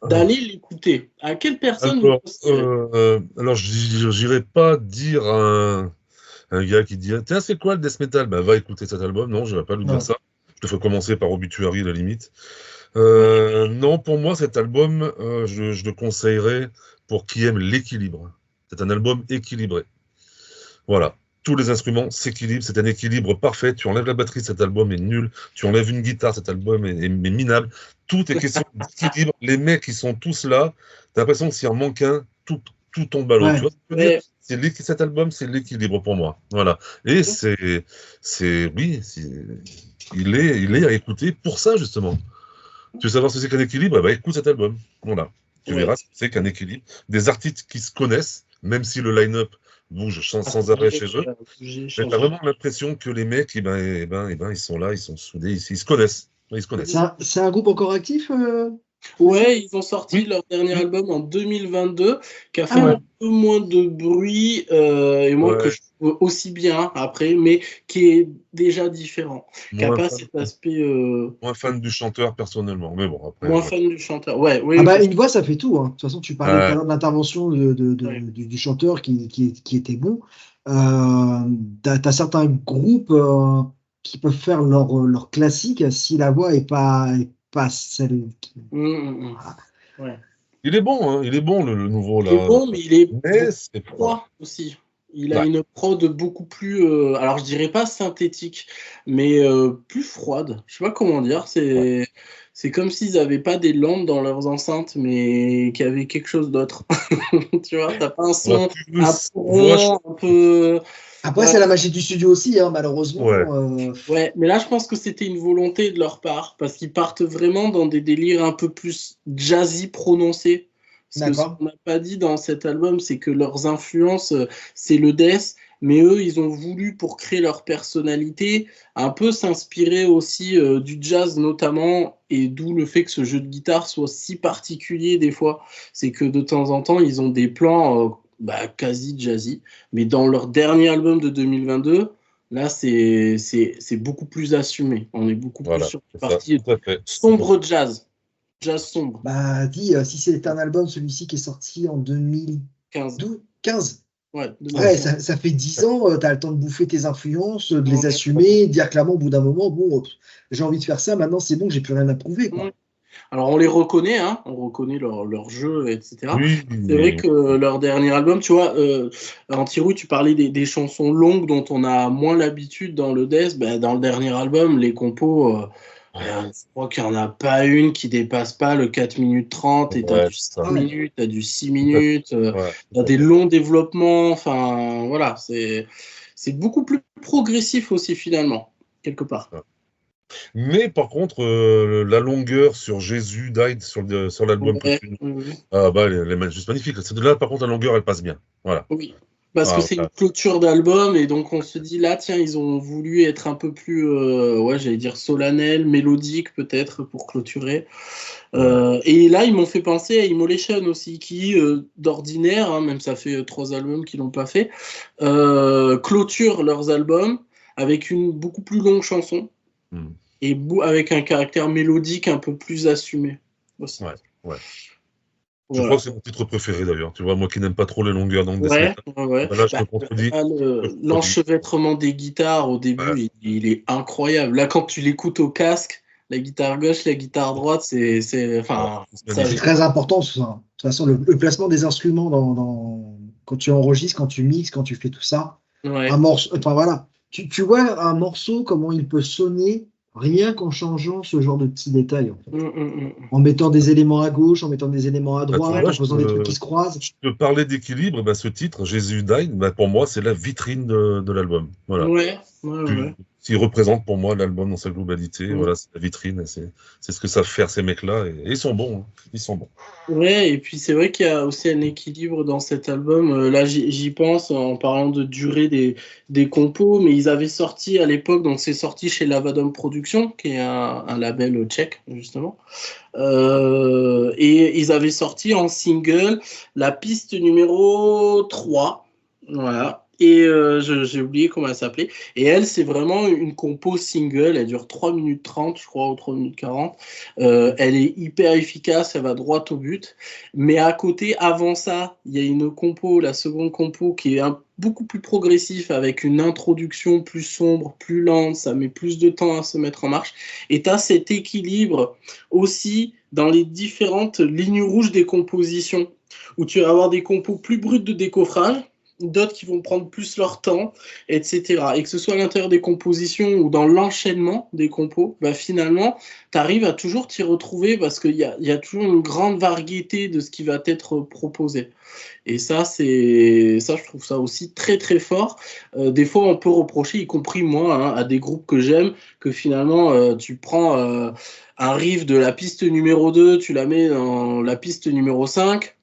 d'aller l'écouter? À quelle personne vous conseillerez? Alors, je n'irai pas dire à un gars qui dit « Tiens, c'est quoi le death metal ?» Va écouter cet album. Non, je ne vais pas lui dire ça. Je te ferai commencer par Obituary, à la limite. Non, pour moi, cet album, je le conseillerais pour qui aime l'équilibre. C'est un album équilibré. Voilà. Tous les instruments s'équilibrent, c'est un équilibre parfait. Tu enlèves la batterie, cet album est nul. Tu enlèves une guitare, cet album est minable. Tout est question d'équilibre. Les mecs, ils sont tous là. T'as l'impression que s'il en manque un, tout tombe à l'eau. Tu vois ce que je veux dire ? cet album, c'est l'équilibre pour moi. Voilà. Et il est à écouter pour ça, justement. Tu veux savoir ce que c'est qu'un équilibre? Eh ben, écoute cet album. Voilà. Tu verras ce que c'est qu'un équilibre. Des artistes qui se connaissent, même si le line-up bouge sans arrêt chez eux. Mais tu as vraiment l'impression que les mecs, ils sont là, ils sont soudés, ils se connaissent. Ils se connaissent. C'est un groupe encore actif Ouais, ils ont sorti leur dernier album en 2022, qui a fait un peu moins de bruit, et moi que je trouve aussi bien après, mais qui est déjà différent. Qui n'a pas cet aspect. Moins fan du chanteur personnellement, mais bon après. Moins fan du chanteur, ouais. Une voix, ça fait tout. Hein. De toute façon, tu parlais tout à l'heure de l'intervention du chanteur qui était bon. T'as certains groupes qui peuvent faire leur classique si la voix est pas celle qui... Ouais. Il est bon, hein, il est bon le nouveau là. Il est bon, mais il est froid aussi. Il a une prod beaucoup plus, alors je dirais pas synthétique, mais plus froide. Je sais pas comment dire. C'est comme s'ils n'avaient pas des lampes dans leurs enceintes, mais qu'il y avait quelque chose d'autre. Tu vois, t'as pas un son un peu. Après, c'est la magie du studio aussi, hein, malheureusement. Ouais, mais là, je pense que c'était une volonté de leur part, parce qu'ils partent vraiment dans des délires un peu plus jazzy prononcés. Parce que ce qu'on n'a pas dit dans cet album, c'est que leurs influences, c'est le death, mais eux, ils ont voulu, pour créer leur personnalité, un peu s'inspirer aussi du jazz notamment, et d'où le fait que ce jeu de guitare soit si particulier des fois. C'est que de temps en temps, ils ont des plans... quasi jazzy, mais dans leur dernier album de 2022, là c'est beaucoup plus assumé. On est beaucoup plus sur la partie sombre jazz sombre. Si c'est un album, celui-ci qui est sorti en 2015. Ouais, ça fait 10 ans, tu as le temps de bouffer tes influences, de les assumer, dire clairement au bout d'un moment, bon, j'ai envie de faire ça, maintenant c'est bon, j'ai plus rien à prouver. Quoi. Alors on les reconnaît, hein, on reconnaît leur jeu, etc. C'est vrai que leur dernier album, tu vois, Antirou, tu parlais des chansons longues dont on a moins l'habitude dans le death. Dans le dernier album, les compos, je crois qu'il n'y en a pas une qui dépasse pas le 4 minutes 30, et tu as du 5 minutes, tu as du 6 minutes, tu as des longs développements, enfin voilà, c'est beaucoup plus progressif aussi finalement, quelque part. Mais par contre, la longueur sur Jésus Died sur l'album, elle est juste magnifique. Là, par contre, la longueur, elle passe bien. Voilà. Oui, parce que c'est une clôture d'album, et donc on se dit là, tiens, ils ont voulu être un peu plus, j'allais dire solennel, mélodique peut-être pour clôturer. Et là, ils m'ont fait penser à Immolation aussi, qui d'ordinaire, hein, même ça fait 3 albums qu'ils l'ont pas fait, clôture leurs albums avec une beaucoup plus longue chanson. Et avec un caractère mélodique un peu plus assumé aussi. Je crois que c'est mon titre préféré d'ailleurs. Tu vois, moi qui n'aime pas trop les longueurs dans des là, je me contredis. L'enchevêtrement des guitares au début, il est incroyable. Là, quand tu l'écoutes au casque, la guitare gauche, la guitare droite, c'est très important. Ça. De toute façon, le placement des instruments quand tu enregistres, quand tu mixes, quand tu fais tout ça, un morceau. Enfin voilà, tu vois un morceau comment il peut sonner. Rien qu'en changeant ce genre de petits détails, en fait. En mettant des éléments à gauche, en mettant des éléments à droite, en faisant des trucs qui se croisent. Je peux parler d'équilibre, ce titre, Jésus Died, pour moi, c'est la vitrine de l'album. Voilà. S'il représente pour moi l'album dans sa globalité, voilà, c'est la vitrine, c'est ce que savent faire ces mecs-là, et ils sont bons. Hein. Ils sont bons. Ouais, et puis c'est vrai qu'il y a aussi un équilibre dans cet album. Là, j'y pense en parlant de durée des compos, mais ils avaient sorti à l'époque, donc c'est sorti chez Lavadom Productions, qui est un label tchèque, justement. Et ils avaient sorti en single la piste numéro 3. Voilà. Et j'ai oublié comment elle s'appelait. Et elle, c'est vraiment une compo single. Elle dure 3 minutes 30, je crois, ou 3 minutes 40. Elle est hyper efficace, elle va droit au but. Mais à côté, avant ça, il y a une compo, la seconde compo, qui est beaucoup plus progressif, avec une introduction plus sombre, plus lente. Ça met plus de temps à se mettre en marche. Et tu as cet équilibre aussi dans les différentes lignes rouges des compositions, où tu vas avoir des compos plus brutes de décoffrage, d'autres qui vont prendre plus leur temps, etc. Et que ce soit à l'intérieur des compositions ou dans l'enchaînement des compos, bah finalement, tu arrives à toujours t'y retrouver parce qu'il y a toujours une grande variété de ce qui va être proposé. Et ça, je trouve ça aussi très très fort. Des fois, on peut reprocher, y compris moi, hein, à des groupes que j'aime, que finalement, tu prends un riff de la piste numéro 2, tu la mets dans la piste numéro 5,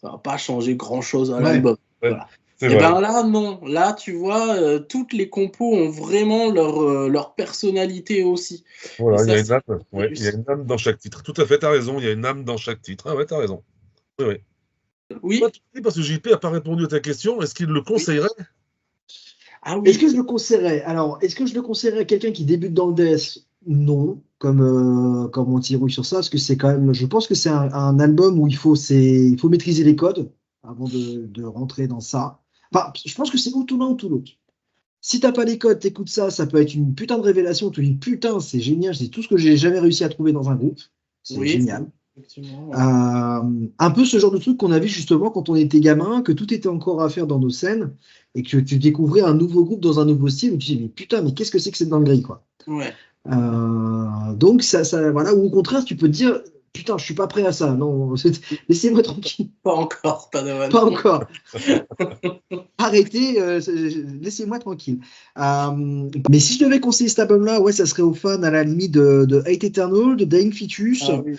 ça va pas changer grand-chose à l'album. Ouais, Voilà. c'est Et vrai. ben là, non. Là, tu vois, toutes les compos ont vraiment leur personnalité aussi. Et Voilà, il y ça, a une c'est âme, ouais, il y a une âme dans chaque titre. Tout à fait, tu as raison, il y a une âme dans chaque titre. Ah ouais, tu as raison. Oui, oui. Toi, oui, tu dis, parce que JP n'a pas répondu à ta question, est-ce qu'il le oui. conseillerait? Ah Est-ce oui, que je le conseillerais? Alors, est-ce que je le conseillerais à quelqu'un qui débute dans le death? Non, comme on tire sur ça, parce que c'est quand même, je pense que c'est un album où il faut maîtriser les codes avant de rentrer dans ça. Enfin, je pense que c'est ou tout l'un ou tout l'autre. Si t'as pas les codes, t'écoutes ça, ça peut être une putain de révélation. Tu te dis putain, c'est génial, c'est tout ce que j'ai jamais réussi à trouver dans un groupe. C'est oui, génial. effectivement. Ouais. Un peu ce genre de truc qu'on a vu justement quand on était gamin, que tout était encore à faire dans nos scènes et que tu découvrais un nouveau groupe dans un nouveau style où tu te dis mais putain, mais qu'est-ce que c'est que cette dinguerie quoi. Ouais. Donc voilà, ou au contraire, tu peux te dire putain, je suis pas prêt à ça. Non, laissez-moi tranquille. Pas encore, pas de vanne. Pas encore. Arrêtez, laissez-moi tranquille. Mais si je devais conseiller cet album-là, ouais, ça serait aux fans à la limite de Hate Eternal, de Dying Fetus, Ah oui.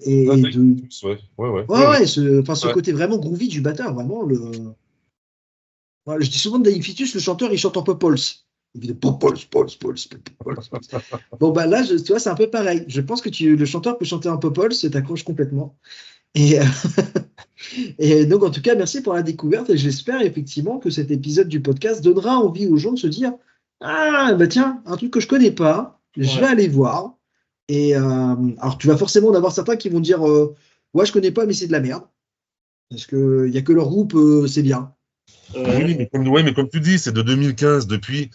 et de. Ouais, ouais, ouais. Ouais, ouais, ce Ouais. côté vraiment groovy du batteur, vraiment. Ouais, je dis souvent de Dying Fetus, le chanteur, il chante en pop-pulse. Il fait de pop-pulse, pulse, pulse, pulse, pulse. Bon, bah là, tu vois, c'est un peu pareil. Je pense que le chanteur peut chanter en pop-pulse, et t'accroches complètement. Et, et donc, en tout cas, merci pour la découverte et j'espère effectivement que cet épisode du podcast donnera envie aux gens de se dire ah, bah tiens, un truc que je connais pas, je vais Ouais. aller voir. Et alors, tu vas forcément en avoir certains qui vont dire ouais, je connais pas, mais c'est de la merde. Parce qu'il n'y a que leur groupe, c'est bien. Oui, mais comme tu dis, c'est de 2015. Depuis,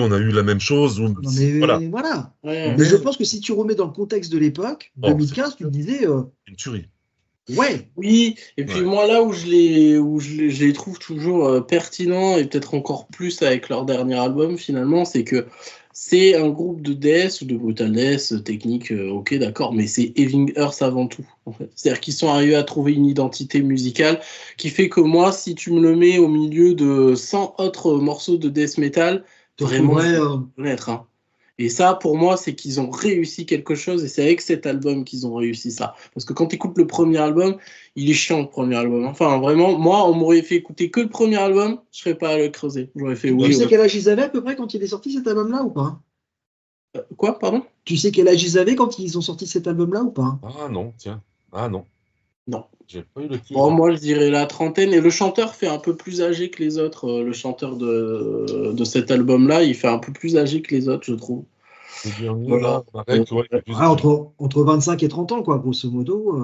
on a eu la même chose. Non, Voilà. mais voilà. Ouais. Mais je Mais pense que si tu remets dans le contexte de l'époque, bon, c'est 2015, tu te disais une tuerie. ouais, Oui, et puis Ouais. moi là où je les trouve toujours pertinents et peut-être encore plus avec leur dernier album finalement, c'est que c'est un groupe de death ou de brutal death technique, ok d'accord, mais c'est Evil Earth avant tout en fait. C'est-à-dire qu'ils sont arrivés à trouver une identité musicale qui fait que moi, si tu me le mets au milieu de 100 autres morceaux de death metal, tu vraiment je retrouverais. vais reconnaître, hein. Et ça, pour moi, c'est qu'ils ont réussi quelque chose et c'est avec cet album qu'ils ont réussi ça. Parce que quand tu écoutes le premier album, il est chiant le premier album. Enfin, vraiment, moi, on m'aurait fait écouter que le premier album, je serais pas allé le creuser. J'aurais fait Tu oui. sais quel âge ils avaient à peu près quand il est sorti cet album-là ou pas? Quoi, pardon? Tu sais quel âge ils avaient quand ils ont sorti cet album-là ou pas? Ah non, tiens. Ah non, Non. j'ai pas eu le Bon, tir. moi, je dirais la trentaine. Et le chanteur fait un peu plus âgé que les autres. Le chanteur de cet album-là, il fait un peu plus âgé que les autres, je trouve. Le dernier, Voilà. là, Marek, ouais, il est plus Ah, âgé. entre 25 et 30 ans, quoi, grosso modo.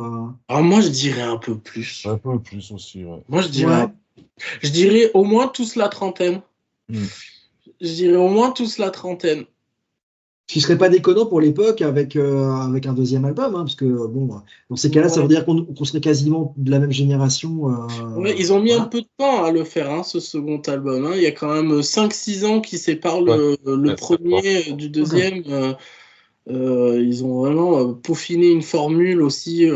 Alors, moi, je dirais un peu plus. Un peu plus aussi, ouais. Moi, Ouais. je dirais au moins tous la trentaine. Hmm. Je dirais au moins tous la trentaine. Ce qui serait pas déconnant pour l'époque avec un deuxième album, hein, parce que bon, dans ces cas-là, ça veut Ouais. dire qu'on serait quasiment de la même génération. Ouais, ils ont mis un Voilà. peu de temps à le faire, hein, ce second album, hein. Il y a quand même 5-6 ans qui séparent Ouais, le ouais, c'est fort. premier du Ouais. deuxième. Ils ont vraiment peaufiné une formule aussi.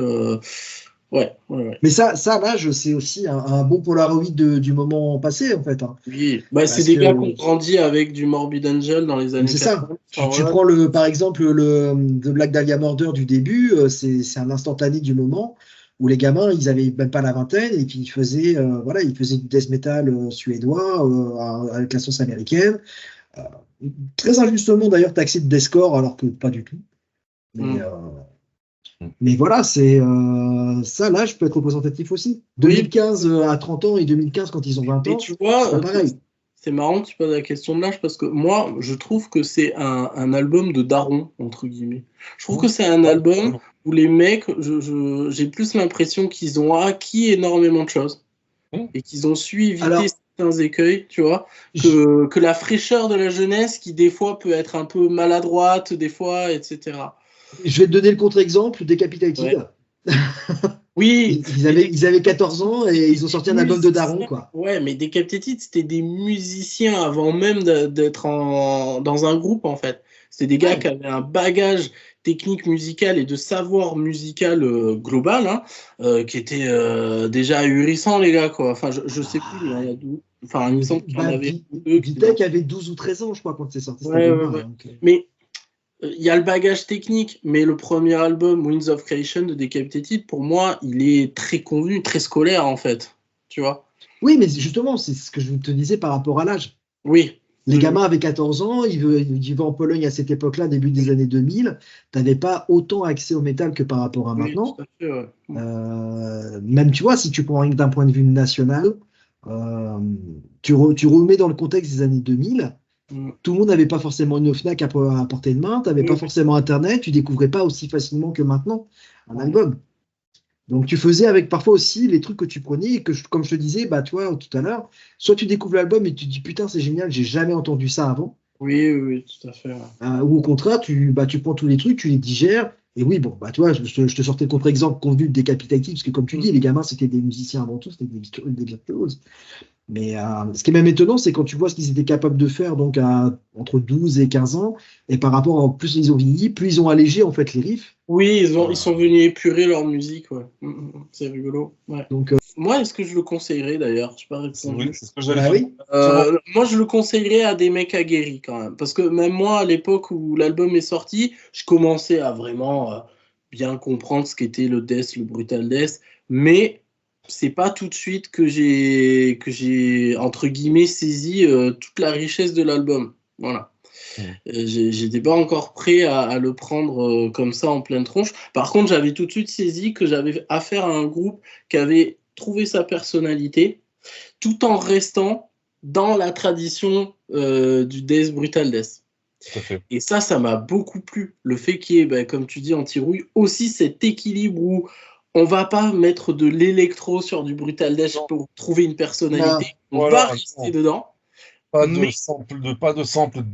Ouais, ouais, ouais. Mais ça, l'âge, c'est aussi un bon Polaroid du moment passé, en fait, hein. Oui, bah, c'est Parce des que gars qui ont grandi avec du Morbid Angel dans les années c'est ça. 80. Tu, Enfin, tu voilà. prends par exemple The Black Dahlia Murder du début, c'est un instantané du moment où les gamins, ils avaient même pas la vingtaine et puis ils faisaient du death metal suédois avec la sauce américaine. Euh, Très injustement d'ailleurs taxé de deathcore alors que pas du tout. Mais, Mm. euh, Hmm. mais voilà, ça là, je peux être représentatif aussi. Oui, 2015 à 30 ans et 2015 quand ils ont 20 et ans, tu c'est vois, pas pareil. c'est marrant que tu poses la question de l'âge parce que moi, je trouve que c'est un album de daron, entre guillemets. Je trouve que c'est un Ouais, album vraiment. où les mecs, j'ai plus l'impression qu'ils ont acquis énormément de choses Hmm. et qu'ils ont su éviter Alors, certains écueils, tu vois, je, que la fraîcheur de la jeunesse qui des fois peut être un peu maladroite, des fois, etc. je vais te donner le contre-exemple, Ouais, Decapitated. Oui, Ils avaient 14 ans et ils ont sorti un album de daron, quoi. Ouais, mais Decapitated, c'était des musiciens avant même d'être dans un groupe, en fait. C'était des gars Ouais. qui avaient un bagage technique musical et de savoir musical global, hein, qui était déjà ahurissant, les gars, quoi. Enfin, je sais plus, mais il y a d'où. Enfin, il me semble qu'il y en avait deux. Vitek avait 12 ou 13 ans, je crois, quand c'est sorti cet Ouais, ouais, album-là. ouais. Donc, Mais il y a le bagage technique, mais le premier album, Winds of Creation de Decapitated, pour moi, il est très convenu, très scolaire, en fait. Tu vois? oui, mais justement, c'est ce que je te disais par rapport à l'âge. Oui. Les gamins avaient 14 ans, ils vivaient en Pologne à cette époque-là, début des années 2000. Tu n'avais pas autant accès au métal que par rapport à Oui, maintenant. tout à fait, ouais. Même, tu vois, si tu prends rien que d'un point de vue national, tu remets dans le contexte des années 2000, Mm. tout le monde n'avait pas forcément une Fnac à portée de main, tu n'avais pas Oui, forcément Internet, tu découvrais pas aussi facilement que maintenant un oui. album. Donc tu faisais avec parfois aussi les trucs que tu prenais et que, comme je te disais, bah, toi, tout à l'heure, soit tu découvres l'album et tu te dis putain, c'est génial, j'ai jamais entendu ça avant. Oui, oui, oui, tout à fait. Ouais. Ou au contraire, tu prends tous les trucs, tu les digères. Et oui, bon, bah, tu vois, je te sortais le contre-exemple convenu de Decapitated, parce que comme tu dis, les gamins, c'était des musiciens avant tout, c'était des virtuoses. Mais ce qui est même étonnant, c'est quand tu vois ce qu'ils étaient capables de faire donc entre 12 et 15 ans, et par rapport à plus ils ont vieilli, plus ils ont allégé en fait les riffs. Oui, ils sont venus épurer leur musique, ouais. C'est rigolo. Ouais. Donc, Moi, est-ce que je le conseillerais d'ailleurs? Je sais pas répondu. Oui, c'est ce que j'allais bah dire. oui. Moi, je le conseillerais à des mecs aguerris quand même. Parce que même moi, à l'époque où l'album est sorti, je commençais à vraiment bien comprendre ce qu'était le death, le brutal death. Mais c'est pas tout de suite que j'ai entre guillemets, saisi toute la richesse de l'album. Voilà. J'étais pas encore prêt à le prendre comme ça en pleine tronche. Par contre, j'avais tout de suite saisi que j'avais affaire à un groupe qui avait trouvé sa personnalité tout en restant dans la tradition du Death Brutal Death. Tout à fait. Et ça m'a beaucoup plu. Le fait qu'il y ait, ben, comme tu dis, Anti-Rouille, aussi cet équilibre où on va pas mettre de l'électro sur du Brutal Death pour trouver une personnalité. Non. On va rester dedans. Pas mais de sample.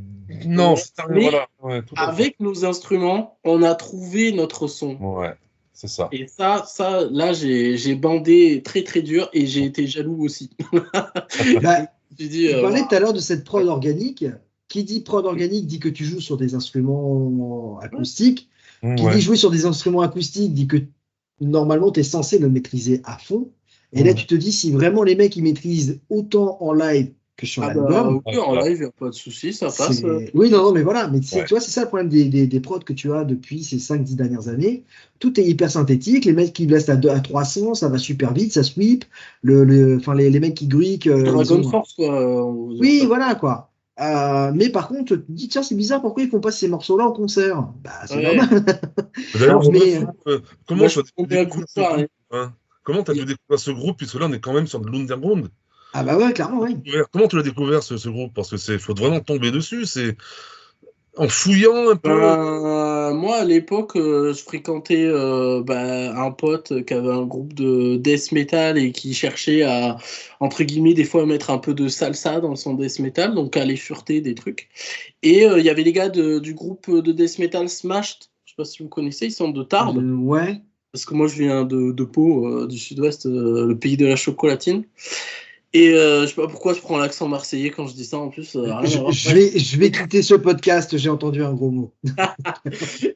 Non, mais voilà. Ouais, tout à fait. avec nos instruments, on a trouvé notre son. Ouais, c'est ça. Et ça, là, j'ai bandé très très dur et j'ai été jaloux aussi. Bah, tu dis, tu parlais tout à l'heure de cette prod organique. Qui dit prod organique dit que tu joues sur des instruments acoustiques. Qui dit jouer sur des instruments acoustiques dit que normalement tu es censé le maîtriser à fond. Et là, tu te dis si vraiment les mecs ils maîtrisent autant en live que sur l'album. Oui, en live, il n'y a pas de souci, ça passe. Oui, non, mais voilà. Mais tu vois, c'est ça le problème des prods que tu as depuis ces 5-10 dernières années. Tout est hyper synthétique. Les mecs qui blessent à 300, ça va super vite, ça sweep. Les mecs qui gruiquent. Dragon Force, quoi. Oui, voilà, quoi. Mais par contre, tu te dis, tiens, c'est bizarre, pourquoi ils font pas ces morceaux-là en concert? Bah, c'est normal. D'ailleurs, comment tu as pu découvrir ce groupe, puisque là, on est quand même sur de l'underground. Ah bah ouais, clairement, oui. Comment tu l'as découvert, ce groupe? Parce que faut vraiment tomber dessus, c'est en fouillant un peu. Moi, à l'époque, je fréquentais un pote qui avait un groupe de death metal et qui cherchait à, entre guillemets, des fois mettre un peu de salsa dans son death metal, donc à aller fureter des trucs. Et il y avait les gars du groupe de death metal Smashed, je sais pas si vous connaissez, ils sont de Tarbes. Ouais. Parce que moi, je viens de Pau, du sud-ouest, le pays de la chocolatine. Et je sais pas pourquoi je prends l'accent marseillais quand je dis ça en plus. Je vais quitter ce podcast, j'ai entendu un gros mot.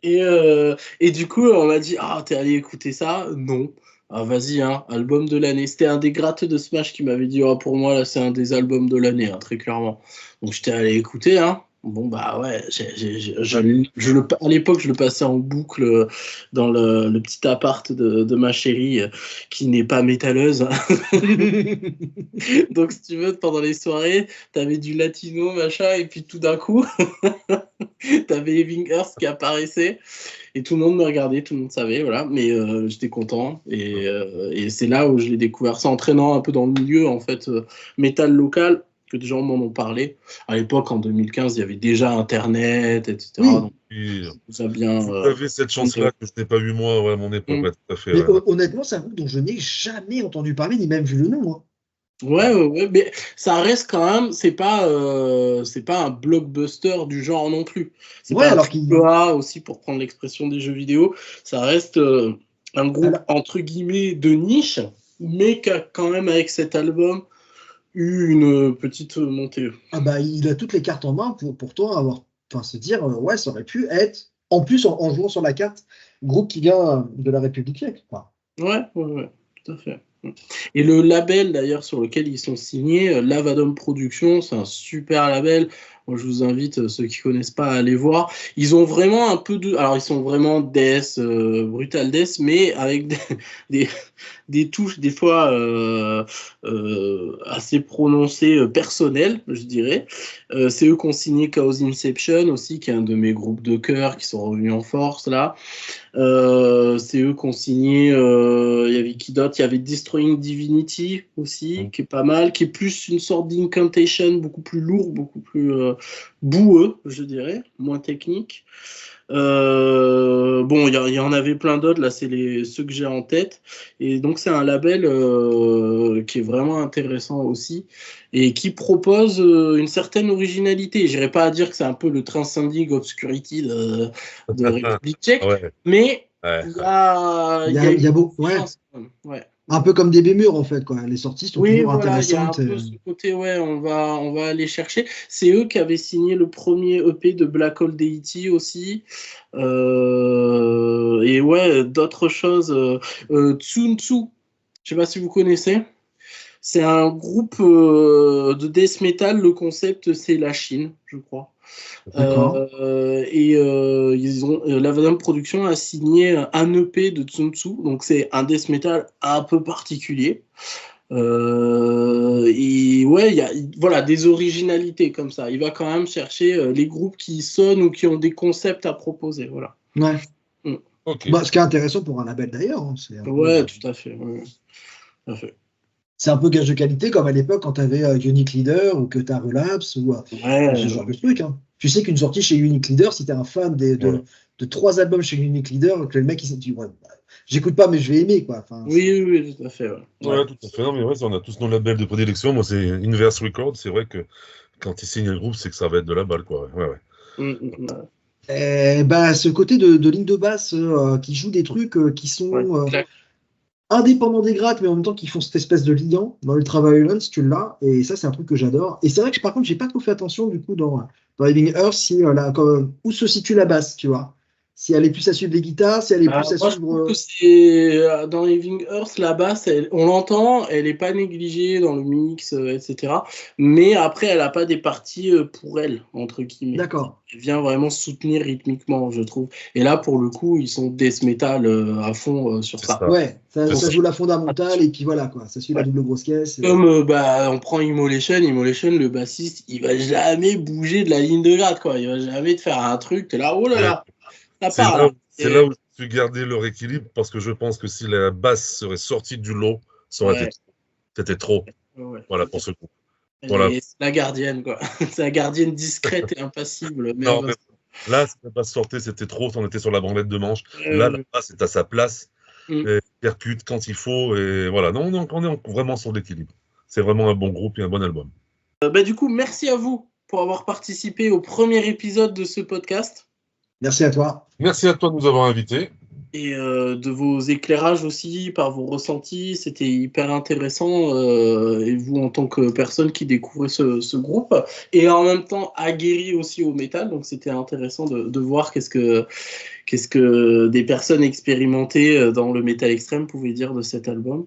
et du coup, on m'a dit, ah, t'es allé écouter ça? Non. Ah, vas-y, hein, album de l'année. C'était un des gratteux de Smash qui m'avait dit, oh, pour moi, là, c'est un des albums de l'année, hein, très clairement. Donc, j'étais allé écouter, hein. Bon, bah ouais, à l'époque, je le passais en boucle dans le petit appart de ma chérie qui n'est pas métalleuse. Donc, si tu veux, pendant les soirées, t'avais du latino, machin, et puis tout d'un coup, t'avais Living Earth qui apparaissait, et tout le monde me regardait, tout le monde savait, voilà, mais j'étais content, et c'est là où je l'ai découvert, ça entraînant un peu dans le milieu, en fait, métal local, que des gens m'en ont parlé. À l'époque, en 2015, il y avait déjà Internet, etc. Oui. Donc, ça bien. Vous avez cette chance-là que je n'ai pas eu moi à mon époque, ouais, tout à fait. Mais ouais. honnêtement, c'est un groupe dont je n'ai jamais entendu parler, ni même vu le nom. Hein. Ouais, mais ça reste quand même, c'est pas un blockbuster du genre non plus. C'est pas alors un AAA aussi, pour prendre l'expression des jeux vidéo. Ça reste un groupe entre guillemets de niche, mais qui a quand même avec cet album eu une petite montée. Ah bah, il a toutes les cartes en main pour toi se dire ouais, ça aurait pu être, en plus en jouant sur la carte, groupe qui vient de la République tchèque. Quoi. Ouais, tout à fait. Et le label d'ailleurs sur lequel ils sont signés, Lavadom Productions, c'est un super label. Moi, je vous invite, ceux qui connaissent pas, à aller voir. Ils ont vraiment un peu de... Alors, ils sont vraiment death, brutal death, mais avec des, des touches, des fois, assez prononcées, personnelles, je dirais. C'est eux qui ont signé Chaos Inception aussi, qui est un de mes groupes de cœur, qui sont revenus en force, là. C'est eux qui ont signé. Il y avait qui d'autre? Il y avait Destroying Divinity aussi, qui est pas mal, qui est plus une sorte d'incantation, beaucoup plus lourd, beaucoup plus boueux, je dirais, moins technique. Bon, il y en avait plein d'autres, là, c'est ceux que j'ai en tête. Et donc, c'est un label qui est vraiment intéressant aussi et qui propose une certaine originalité. Je n'irai pas à dire que c'est un peu le Transcending Obscurity de République tchèque, Ouais. mais Ouais. Il y a beaucoup, ouais. Un peu comme des bémurs en fait, quoi. Les sorties sont toujours voilà, il y a un intéressantes. peu ce côté, ouais, on va aller chercher. C'est eux qui avaient signé le premier EP de Black Hole Deity aussi. Et ouais, d'autres choses. Tsun Tsu, je sais pas si vous connaissez. C'est un groupe de death metal. Le concept, c'est la Chine, je crois. D'accord. Ils ont Lavadom Productions a signé un EP de Tsun Tsu, donc c'est un death metal un peu particulier. Et ouais, il y a voilà, des originalités comme ça. Il va quand même chercher les groupes qui sonnent ou qui ont des concepts à proposer. Voilà. Ouais. Ok. Bah, ce qui est intéressant pour un label d'ailleurs. Hein, ouais, tout à fait. Ouais. Tout à fait. C'est un peu gage de qualité comme à l'époque quand tu avais Unique Leader ou que tu as Relapse ou ce genre de truc. Hein. Tu sais qu'une sortie chez Unique Leader, si tu es un fan de 3 albums chez Unique Leader, que le mec il s'est dit ouais, j'écoute pas mais je vais aimer quoi. Enfin, oui, tout à fait. Ouais, tout à fait. Non, mais ouais, on a tous nos labels de prédilection. Moi, c'est Inverse Records. C'est vrai que quand ils signent le groupe, c'est que ça va être de la balle, quoi. Ouais. Bah, ce côté de ligne de basse qui joue des trucs qui sont indépendants des grattes, mais en même temps qui font cette espèce de liant dans Ultra Violence, tu l'as, et ça c'est un truc que j'adore. Et c'est vrai que par contre j'ai pas trop fait attention du coup dans Living Earth si où se situe la basse, tu vois. Si elle est plus à suivre les guitares, si elle est plus à moi, je suivre. trouve que c'est dans Living Earth, la basse, on l'entend, elle n'est pas négligée dans le mix, etc. Mais après, elle n'a pas des parties pour elle, entre guillemets. D'accord. Elle vient vraiment soutenir rythmiquement, je trouve. Et là, pour le coup, ils sont death metal à fond sur ça. Ouais, ça joue la fondamentale et puis voilà quoi, ça suit la double grosse caisse. Comme on prend Immolation, le bassiste, il va jamais bouger de la ligne de gratte, quoi. Il va jamais te faire un truc, t'es là, oh là là, ça part. C'est là où je suis gardé leur équilibre parce que je pense que si la basse serait sortie du lot, ça aurait été c'était trop. Ouais. Voilà pour ce coup. Voilà. C'est la gardienne, quoi. C'est la gardienne discrète et impassible. Non, mais là, si la basse sortait, c'était trop. On était sur la branlette de manche. Là, la basse est à sa place. Elle percute quand il faut. Et voilà. Non, on est vraiment sur l'équilibre. C'est vraiment un bon groupe et un bon album. Du coup, merci à vous pour avoir participé au premier épisode de ce podcast. Merci à toi. Merci à toi de nous avoir invités. Et de vos éclairages aussi, par vos ressentis, c'était hyper intéressant. Et vous, en tant que personne qui découvrait ce groupe, et en même temps aguerri aussi au métal, donc c'était intéressant de voir qu'est-ce que des personnes expérimentées dans le métal extrême pouvaient dire de cet album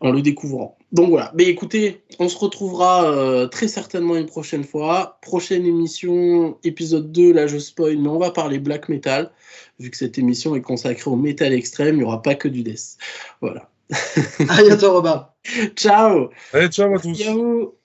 en le découvrant. Donc voilà, mais écoutez, on se retrouvera très certainement une prochaine fois. Prochaine émission, épisode 2, là je spoil, mais on va parler black metal. Vu que cette émission est consacrée au métal extrême, il n'y aura pas que du death. Voilà. À bientôt, Robin. Ciao. Allez, ciao à tous. Ciao.